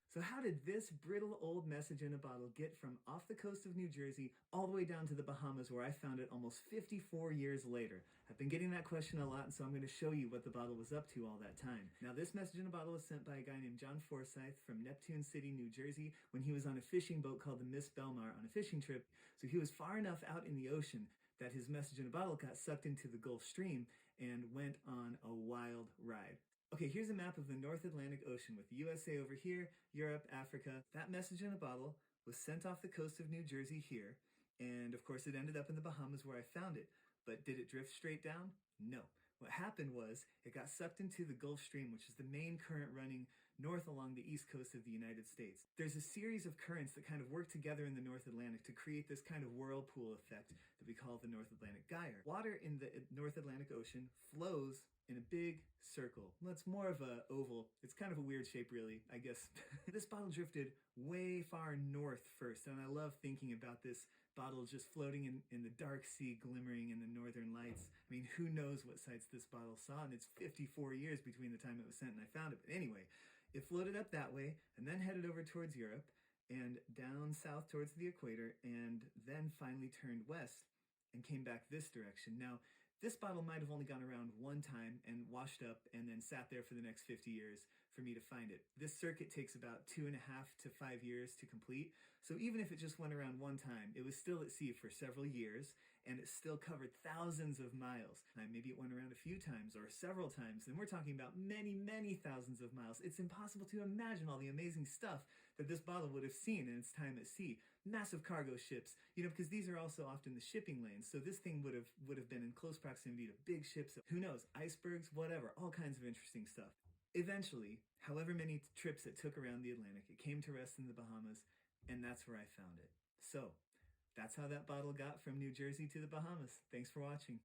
So how did this brittle old message in a bottle get from off the coast of New Jersey all the way down to the Bahamas where I found it almost 54 years later? I've been getting that question a lot, and so I'm going to show you what the bottle was up to all that time. Now, this message in a bottle was sent by a guy named John Forsyth from Neptune City, New Jersey, when he was on a fishing boat called the Miss Belmar on a fishing trip. So he was far enough out in the ocean that his message in a bottle got sucked into the Gulf Stream and went on a wild ride. Okay, here's a map of the North Atlantic Ocean with the USA over here, Europe, Africa. That message in a bottle was sent off the coast of New Jersey here, and of course it ended up in the Bahamas where I found it. But did it drift straight down? No. What happened was it got sucked into the Gulf Stream, which is the main current running north along the east coast of the United States. There's a series of currents that kind of work together in the North Atlantic to create this kind of whirlpool effect that we call the North Atlantic Gyre. Water in the North Atlantic Ocean flows in a big circle. Well, it's more of a oval. It's kind of a weird shape, really, I guess. This bottle drifted way far north first, and I love thinking about this bottle just floating in the dark sea, glimmering in the northern lights. I mean, who knows what sights this bottle saw, and it's 54 years between the time it was sent and I found it. But anyway, it floated up that way, and then headed over towards Europe, and down south towards the equator, and then finally turned west and came back this direction. Now, this bottle might have only gone around one time and washed up and then sat there for the next 50 years for me to find it. This circuit takes about 2.5 to 5 years to complete. So even if it just went around one time, it was still at sea for several years, and it still covered thousands of miles. Maybe it went around a few times or several times, and we're talking about many, many thousands of miles. It's impossible to imagine all the amazing stuff that this bottle would have seen in its time at sea. Massive cargo ships, because these are also often the shipping lanes. So this thing would have been in close proximity to big ships. Who knows? Icebergs, whatever, all kinds of interesting stuff. Eventually, however many trips it took around the Atlantic, it came to rest in the Bahamas, and that's where I found it. So, that's how that bottle got from New Jersey to the Bahamas. Thanks for watching.